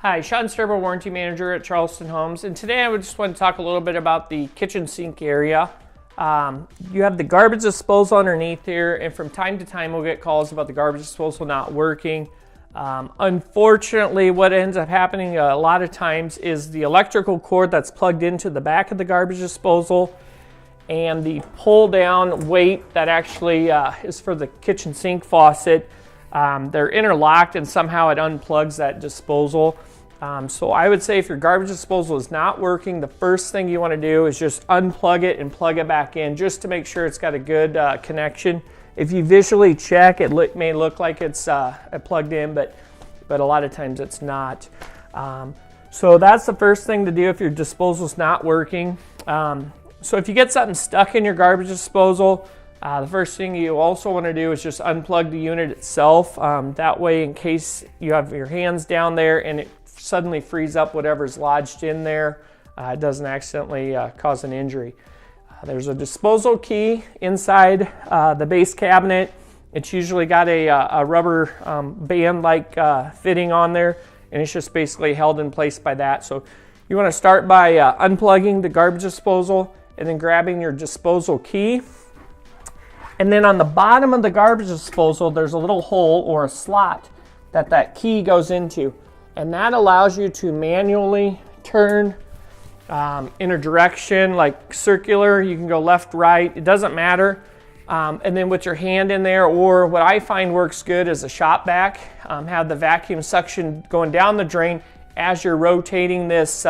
Hi, Sean Sturber, Warranty Manager at Charleston Homes, and today I would just want to talk a little bit about the kitchen sink area. You have the garbage disposal underneath here, and from time to time we'll get calls about the garbage disposal not working. Unfortunately, what ends up happening a lot of times is the electrical cord that's plugged into the back of the garbage disposal and the pull down weight that actually is for the kitchen sink faucet. They're interlocked and somehow it unplugs that disposal. So I would say if your garbage disposal is not working, the first thing you want to do is just unplug it and plug it back in just to make sure it's got a good connection. If you visually check, it may look like it's plugged in, but a lot of times it's not. So that's the first thing to do if your disposal is not working. So if you get something stuck in your garbage disposal, the first thing you also want to do is just unplug the unit itself. That way, in case you have your hands down there and it suddenly frees up whatever's lodged in there, it doesn't accidentally cause an injury. There's a disposal key inside the base cabinet. It's usually got a rubber band-like fitting on there, and it's just basically held in place by that. So you want to start by unplugging the garbage disposal and then grabbing your disposal key. And then on the bottom of the garbage disposal, there's a little hole or a slot that key goes into. And that allows you to manually turn in a direction like circular. You can go left, right, it doesn't matter. And then with your hand in there, or what I find works good is a shop vac. Have the vacuum suction going down the drain as you're rotating this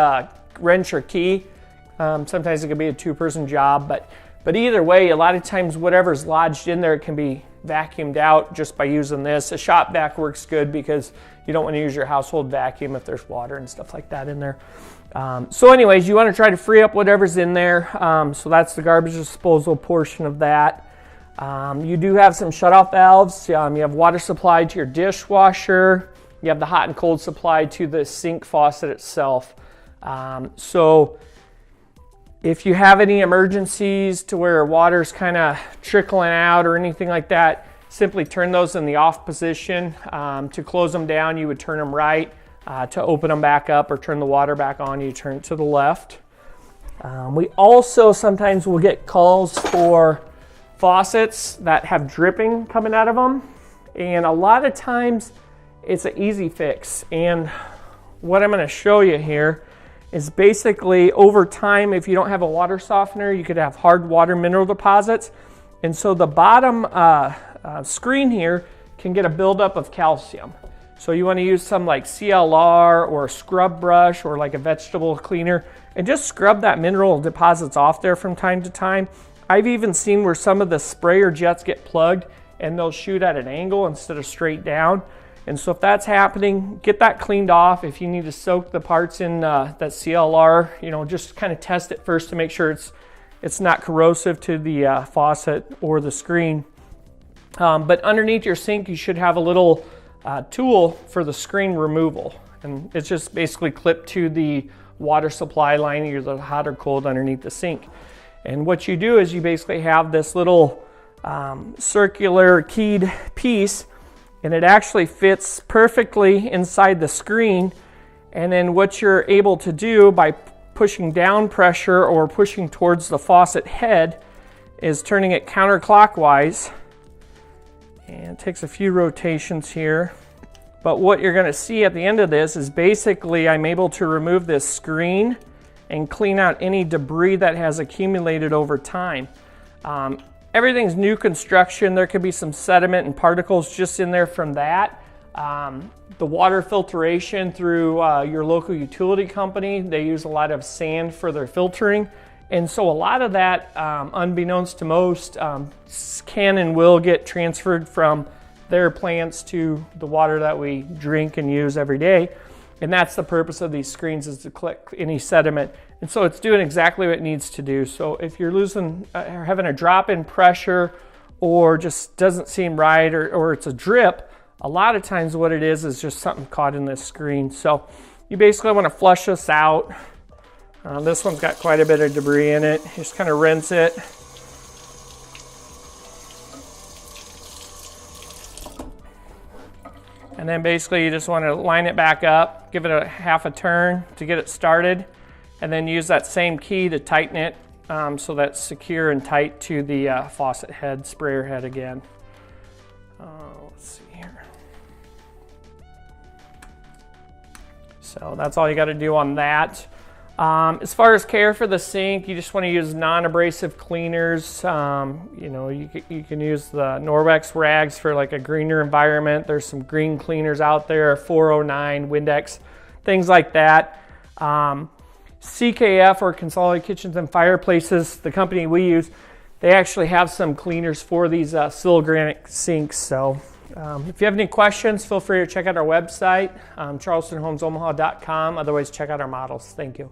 wrench or key. Sometimes it can be a two-person job, but either way, a lot of times whatever's lodged in there can be vacuumed out just by using this. A shop vac works good because you don't want to use your household vacuum if there's water and stuff like that in there. So anyways, you want to try to free up whatever's in there. So that's the garbage disposal portion of that. You do have some shutoff valves. You have water supply to your dishwasher. You have the hot and cold supply to the sink faucet itself. So if you have any emergencies to where water's kind of trickling out or anything like that, simply turn those in the off position. To close them down, you would turn them right. To open them back up or turn the water back on, you turn it to the left. We also sometimes will get calls for faucets that have dripping coming out of them. And a lot of times it's an easy fix. And what I'm going to show you here is basically over time, if you don't have a water softener, you could have hard water mineral deposits. And so the bottom screen here can get a buildup of calcium. So you want to use some like CLR or a scrub brush or like a vegetable cleaner and just scrub that mineral deposits off there from time to time. I've even seen where some of the sprayer jets get plugged and they'll shoot at an angle instead of straight down. And so if that's happening, get that cleaned off. If you need to soak the parts in that CLR, just kind of test it first to make sure it's not corrosive to the faucet or the screen. But underneath your sink, you should have a little tool for the screen removal. And it's just basically clipped to the water supply line, either the hot or cold underneath the sink. And what you do is you basically have this little circular keyed piece, and it actually fits perfectly inside the screen. And then what you're able to do by pushing down pressure or pushing towards the faucet head is turning it counterclockwise. And it takes a few rotations here. But what you're going to see at the end of this is basically I'm able to remove this screen and clean out any debris that has accumulated over time. Everything's new construction. There could be some sediment and particles just in there from that. The water filtration through your local utility company, they use a lot of sand for their filtering. And so a lot of that, unbeknownst to most, can and will get transferred from their plants to the water that we drink and use every day. And that's the purpose of these screens, is to collect any sediment. And so it's doing exactly what it needs to do. So if you're losing or having a drop in pressure or just doesn't seem right or it's a drip, a lot of times what it is just something caught in this screen. So you basically want to flush this out. This one's got quite a bit of debris in it. Just kind of rinse it. And then basically you just want to line it back up, give it a half a turn to get it started, and then use that same key to tighten it so that's secure and tight to the faucet head, sprayer head again. Let's see here. So that's all you got to do on that. As far as care for the sink, you just want to use non-abrasive cleaners. You know, you can use the Norwex rags for like a greener environment. There's some green cleaners out there, 409, Windex, things like that. CKF, or Consolidated Kitchens and Fireplaces, the company we use, they actually have some cleaners for these Silgranite sinks. So if you have any questions, feel free to check out our website, charlestonhomesomaha.com. Otherwise, check out our models. Thank you.